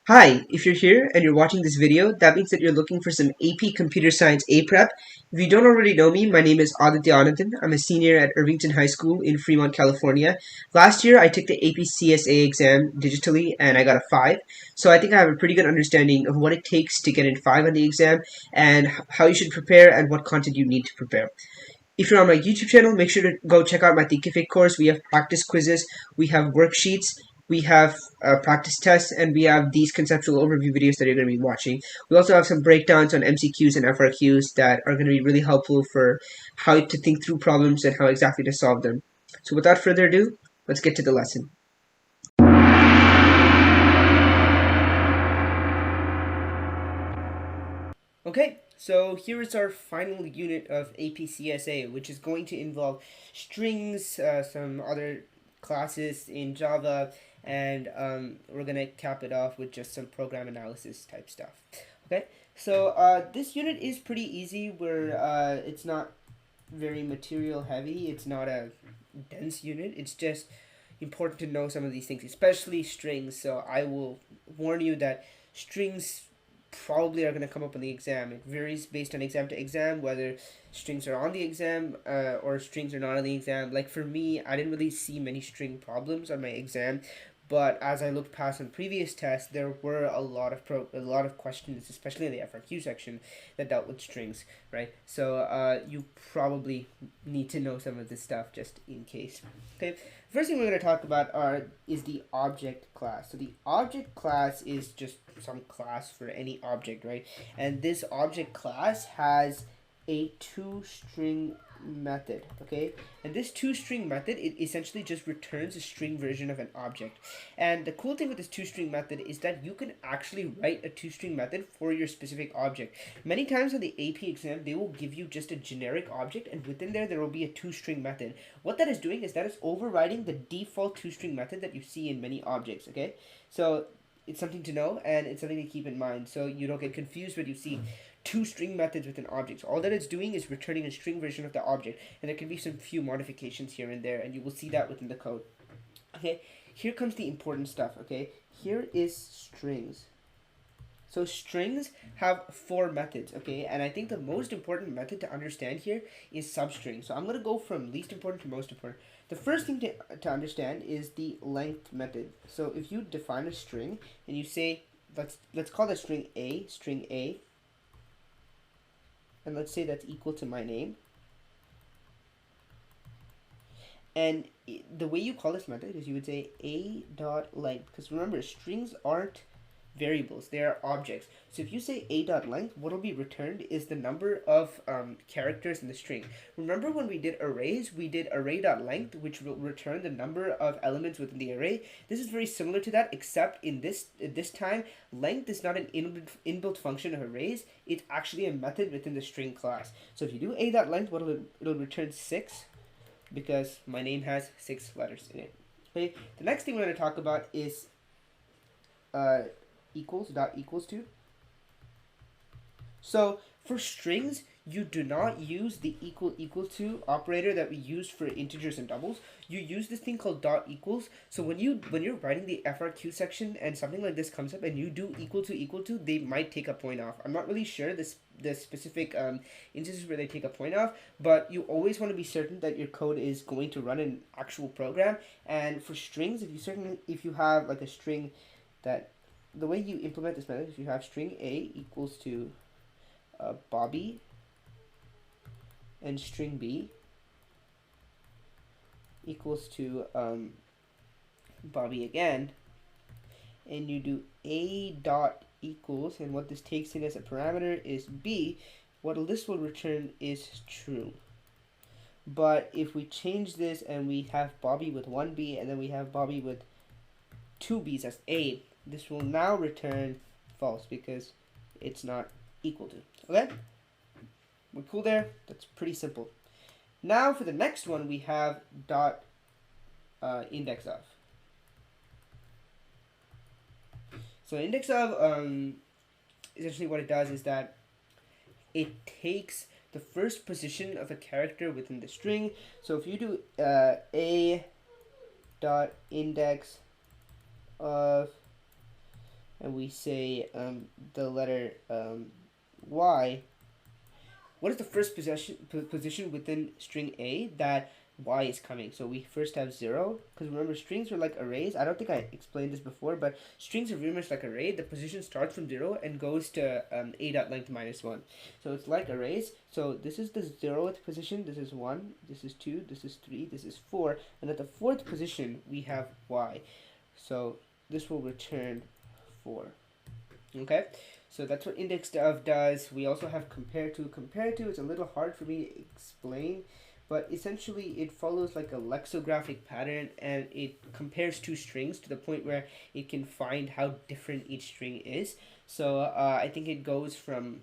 Hi, if you're here and you're watching this video, that means that you're looking for some AP Computer Science A Prep. If you don't already know me, my name is Aditya Anandan. I'm a senior at Irvington High School in Fremont, California. Last year, I took the AP CSA exam digitally and I got a 5. So I think I have a pretty good understanding of what it takes to get a 5 on the exam and how you should prepare and what content you need to prepare. If you're on my YouTube channel, make sure to go check out my Thinkific course. We have practice quizzes, we have worksheets, we have practice tests, and we have these conceptual overview videos that you're going to be watching. We also have some breakdowns on MCQs and FRQs that are going to be really helpful for how to think through problems and how exactly to solve them. So without further ado, let's get to the lesson. Okay, so here is our final unit of APCSA, which is going to involve strings, some other classes in Java, and we're going to cap it off with just some program analysis type stuff. Okay, so this unit is pretty easy where it's not very material heavy, it's not a dense unit, it's just important to know some of these things, especially strings. So I will warn you that strings probably are going to come up on the exam. It varies based on exam to exam whether strings are on the exam or strings are not on the exam. Like for me, I didn't really see many string problems on my exam, but as I looked past on previous tests, there were a lot of questions, especially in the FRQ section, that dealt with strings, right? So you probably need to know some of this stuff just in case. Okay, first thing we're going to talk about is the object class. So the object class is just some class for any object, right? And this object class has a toString method, okay? And this toString method, it essentially just returns a string version of an object. And the cool thing with this toString method is that you can actually write a toString method for your specific object. Many times on the AP exam, they will give you just a generic object, and within there will be a toString method. What that is doing is that it's overriding the default toString method that you see in many objects, okay? So it's something to know, and it's something to keep in mind so you don't get confused when you see toString methods with an object. So all that it's doing is returning a string version of the object, and there can be some few modifications here and there, and you will see that within the code. Okay, here comes the important stuff, okay? Here is strings. So strings have 4 methods, okay? And I think the most important method to understand here is substring. So I'm going to go from least important to most important. The first thing to understand is the length method. So if you define a string and you say, let's call the string A, and let's say that's equal to my name. And the way you call this method is you would say a.length, because remember, strings aren't variables, they are objects. So if you say a.length, what will be returned is the number of characters in the string. Remember when we did arrays, we did array.length, which will return the number of elements within the array. This is very similar to that, except in this time, length is not an inbuilt function of arrays, it's actually a method within the string class. So if you do a.length, it'll return 6, because my name has 6 letters in it. Okay, the next thing we're going to talk about is equals to. So for strings, you do not use the equal to operator that we use for integers and doubles. You use this thing called dot equals. So when you're writing the FRQ section and something like this comes up and you do equal to, they might take a point off. I'm not really sure the specific instances where they take a point off, but you always want to be certain that your code is going to run an actual program. And for strings, if you have like a string that, the way you implement this method, if you have string A equals to Bobby, and string B equals to Bobby again, and you do A dot equals, and what this takes in as a parameter is B, what this will return is true. But if we change this and we have Bobby with 1 B and then we have Bobby with 2 B's as A, this will now return false because it's not equal to. Okay? We're cool there? That's pretty simple. Now for the next one, we have dot index of. So index of, essentially what it does is that it takes the first position of a character within the string. So if you do a dot index of, and we say the letter y, what is the first position within string A that y is coming? So we first have 0, because remember strings are like arrays. I don't think I explained this before, but strings are very much like array. The position starts from 0 and goes to a.length minus 1. So it's like arrays. So this is the 0th position, this is 1, this is 2, this is 3, this is 4, and at the 4th position we have y. So this will return 4. Okay, so that's what index of does. We also have compare to. Compare to is a little hard for me to explain, but essentially it follows like a lexicographic pattern, and it compares two strings to the point where it can find how different each string is. So I think it goes from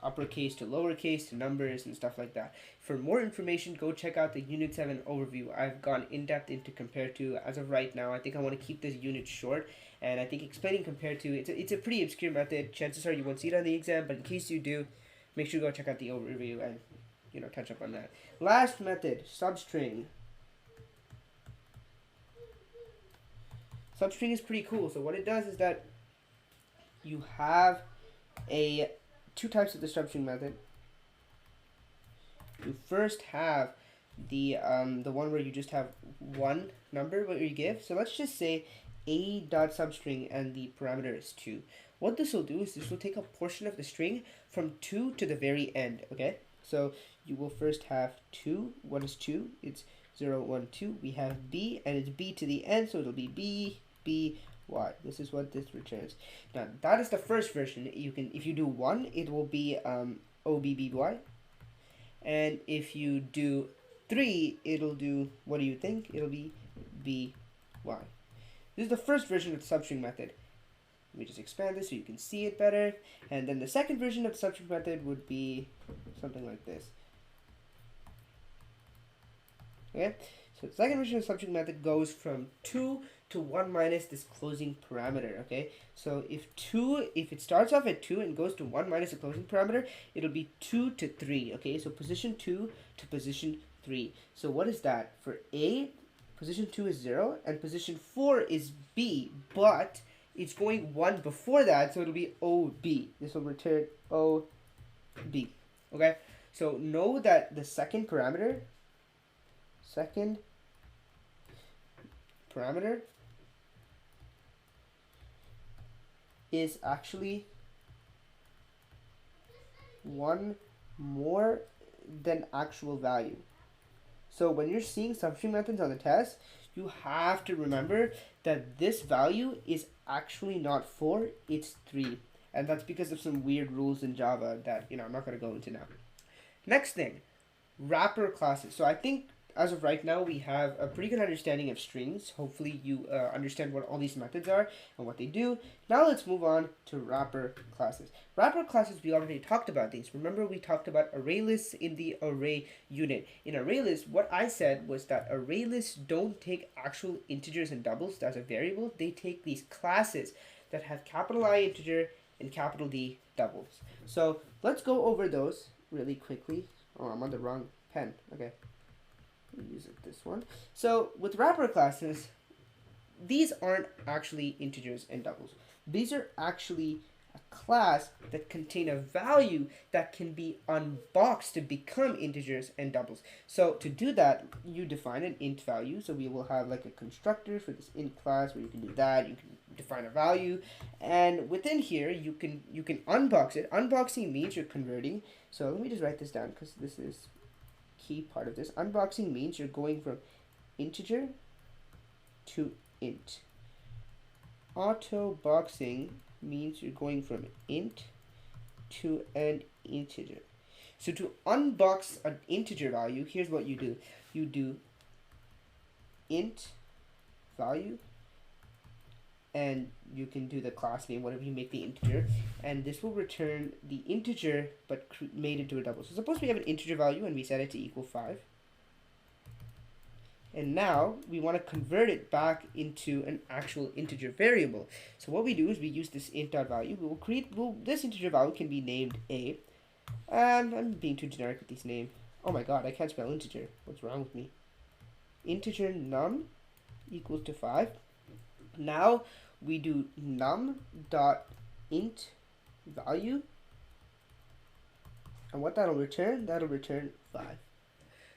uppercase to lowercase to numbers and stuff like that. For more information, go check out the Unit 7 overview. I've gone in depth into compare to. As of right now, I think I want to keep this unit short, and I think explaining compare to, it's a pretty obscure method. Chances are you won't see it on the exam, but in case you do, make sure to go check out the overview and touch up on that. Last method, substring. Substring is pretty cool. So what it does is that you have two types of the substring method. You first have the one where you just have one number what you give. So let's just say a.substring and the parameter is 2. What this will do is this will take a portion of the string from 2 to the very end. Okay, so you will first have 2. What is 2? It's 0, 1, 2. We have b, and it's b to the end, so it'll be b, b, y. This is what this returns. Now that is the first version. You can, if you do 1, it will be obby, and if you do 3, it'll do, what do you think? It'll be by. This is the first version of the substring method. Let me just expand this so you can see it better. And then the second version of the substring method would be something like this. Okay, so the second version of the substring method goes from 2 to 1 minus this closing parameter. Okay, so if it starts off at 2 and goes to 1 minus the closing parameter, it'll be 2 to 3. Okay, so position 2 to position 3. So what is that? For A, position 2 is 0, and position 4 is B, but it's going 1 before that, so it'll be OB. This will return OB. Okay, so know that the second parameter is actually one more than actual value. So when you're seeing substring methods on the test, you have to remember that this value is actually not 4, it's 3. And that's because of some weird rules in Java that I'm not going to go into now. Next thing, wrapper classes. So I think as of right now, we have a pretty good understanding of strings. Hopefully you understand what all these methods are and what they do. Now let's move on to wrapper classes. Wrapper classes, we already talked about these. Remember, we talked about array lists in the array unit. In array lists, what I said was that array lists don't take actual integers and doubles as a variable. They take these classes that have capital I integer and capital D doubles. So let's go over those really quickly. Oh, I'm on the wrong pen. Okay. Use this one. So with wrapper classes, these aren't actually integers and doubles. These are actually a class that contain a value that can be unboxed to become integers and doubles. So to do that, you define an int value. So we will have like a constructor for this int class where you can do that. You can define a value, and within here you can unbox it. Unboxing means you're converting. So let me just write this down because this is key part of this. Unboxing means you're going from integer to int. Auto boxing means you're going from int to an integer. So to unbox an integer value, here's what you do. You do int value, and you can do the class name, whatever you make the integer, and this will return the integer but made into a double. So suppose we have an integer value and we set it to equal 5, and now we want to convert it back into an actual integer variable. So what we do is we use this int.value. We will create, this integer value can be named a, and I'm being too generic with these names. Oh my god, I can't spell integer. What's wrong with me? Integer num equals to 5. Now we do num dot int value, and what that'll return 5.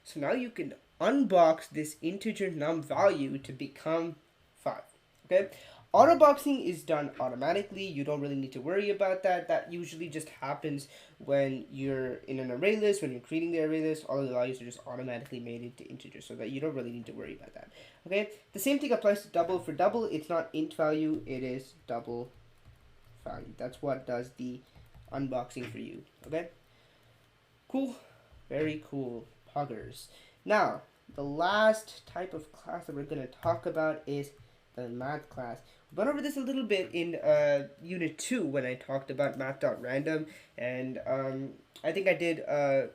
So now you can unbox this integer num value to become 5. Okay? Autoboxing is done automatically. You don't really need to worry about that. That usually just happens when you're in an array list. When you're creating the array list, all of the values are just automatically made into integers, so that you don't really need to worry about that. Okay? The same thing applies to double. For double, it's not int value, it is double value. That's what does the unboxing for you. Okay? Cool. Very cool. Poggers. Now, the last type of class that we're going to talk about is the math class. We went over this a little bit in Unit 2 when I talked about math.random, and I think I did a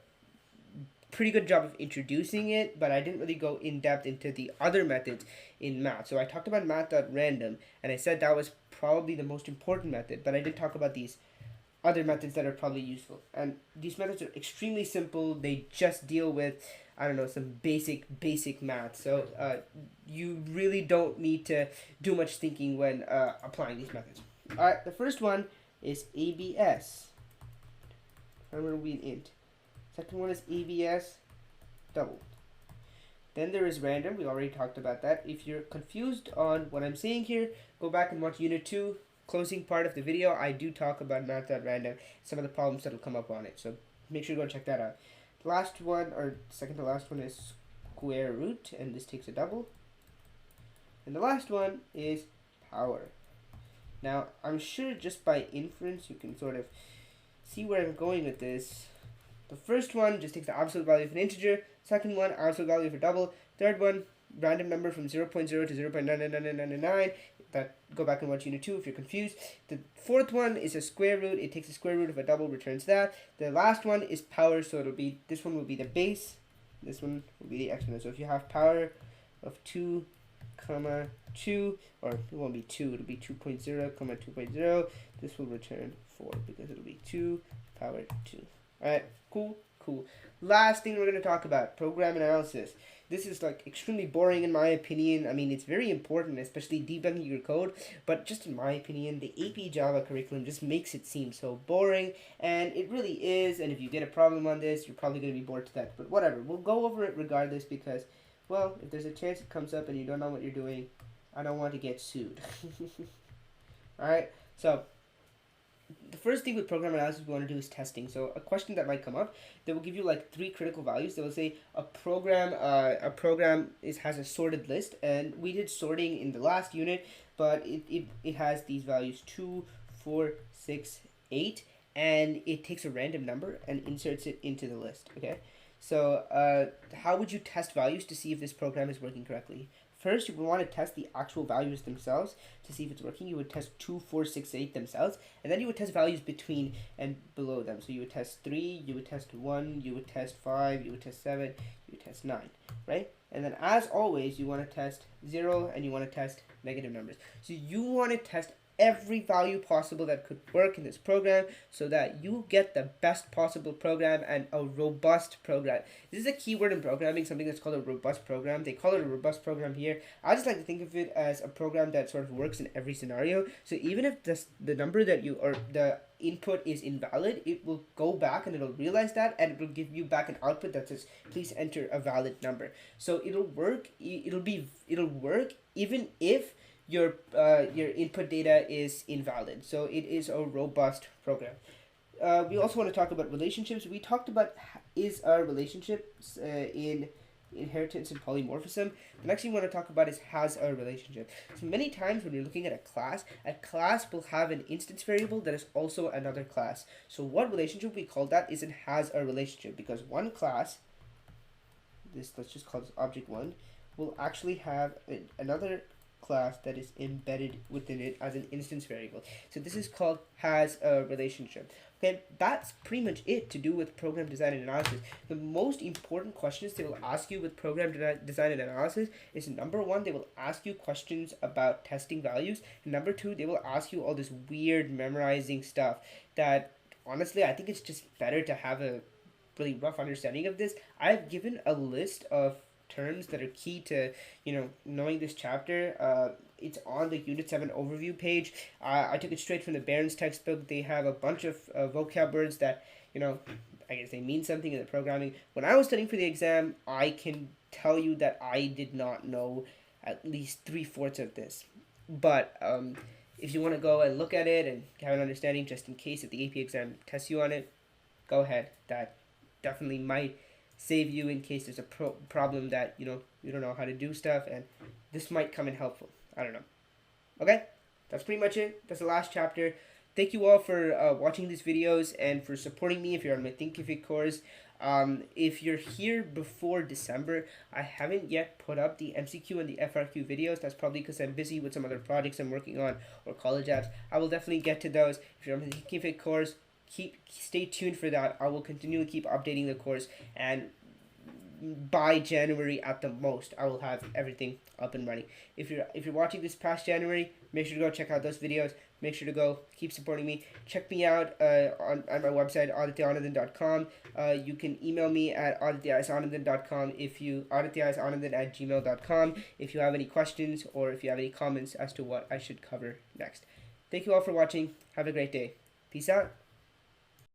pretty good job of introducing it, but I didn't really go in depth into the other methods in math. So I talked about math.random, and I said that was probably the most important method, but I did talk about these other methods that are probably useful. And these methods are extremely simple. They just deal with, I don't know, some basic math. So you really don't need to do much thinking when applying these methods. All right, the first one is ABS. Remember, we int. Second one is ABS doubled. Then there is random. We already talked about that. If you're confused on what I'm saying here, go back and watch Unit 2. Closing part of the video, I do talk about math.random, some of the problems that will come up on it. So make sure to go check that out. The last one, or second to last one, is square root, and this takes a double. And the last one is power. Now, I'm sure just by inference you can sort of see where I'm going with this. The first one just takes the absolute value of an integer. Second one, absolute value of a double. Third one, random number from 0.0 to 0.99999. That go back and watch Unit 2 if you're confused. The fourth one is a square root. It takes the square root of a double, returns that. The last one is power, so it'll be, this one will be the base. This one will be the exponent. So if you have power of 2, comma 2, or it won't be 2, it'll be 2.0, comma 2.0. This will return 4 because it'll be 2 power 2. Alright, cool. Last thing we're going to talk about, program analysis. This is like extremely boring in my opinion. I mean, it's very important, especially debugging your code, but just in my opinion, the AP Java curriculum just makes it seem so boring, and it really is. And if you get a problem on this, you're probably going to be bored to death, but whatever. We'll go over it regardless because, well, if there's a chance it comes up and you don't know what you're doing, I don't want to get sued. Alright, so the first thing with program analysis we want to do is testing. So a question that might come up, they will give you like 3 critical values. They will say a program has a sorted list, and we did sorting in the last unit, but it has these values 2, 4, 6, 8, and it takes a random number and inserts it into the list. Okay, so how would you test values to see if this program is working correctly? First, you would want to test the actual values themselves to see if it's working. You would test 2, 4, 6, 8 themselves, and then you would test values between and below them. So you would test 3, you would test 1, you would test 5, you would test 7, you would test 9, right? And then as always, you want to test 0 and you want to test negative numbers. So you want to test every value possible that could work in this program so that you get the best possible program and a robust program. This is a keyword in programming, something that's called a robust program. They call it a robust program here. I just like to think of it as a program that sort of works in every scenario. So even if the number that you, or the input is invalid, it will go back and it'll realize that, and it will give you back an output that says please enter a valid number. So it'll work, it'll work even if your input data is invalid. So it is a robust program. We also want to talk about relationships. We talked about is our relationships in inheritance and polymorphism. The next thing we want to talk about is has a relationship. So many times when you're looking at a class will have an instance variable that is also another class. So what relationship we call that is it has a relationship, because one class, this, let's just call this object 1, will actually have another class that is embedded within it as an instance variable. So this is called has a relationship. Okay, that's pretty much it to do with program design and analysis. The most important questions they will ask you with program design and analysis is, number 1, they will ask you questions about testing values, and number 2, they will ask you all this weird memorizing stuff that honestly I think it's just better to have a really rough understanding of this. I've given a list of terms that are key to knowing this chapter it's on the Unit 7 overview page. I took it straight from the Barron's textbook. They have a bunch of vocab words that, I guess they mean something in the programming. When I was studying for the exam, I can tell you that I did not know at least 3/4 of this. But if you want to go and look at it and have an understanding, just in case if the AP exam tests you on it, go ahead. That definitely might save you in case there's a problem that you don't know how to do stuff, and this might come in helpful. I don't know. Okay, that's pretty much it. That's the last chapter. Thank you all for watching these videos and for supporting me if you're on my Thinkific course. If you're here before December, I haven't yet put up the MCQ and the FRQ videos. That's probably because I'm busy with some other projects I'm working on or college apps. I will definitely get to those. If you're on the Thinkific course, stay tuned for that. I will continually keep updating the course, and by January at the most, I will have everything up and running. If you're watching this past January, make sure to go check out those videos. Make sure to go keep supporting me. Check me out on my website, adityanandan.com. You can email me at adityasanandan.com adityasanandan@gmail.com if you have any questions or if you have any comments as to what I should cover next. Thank you all for watching. Have a great day. Peace out.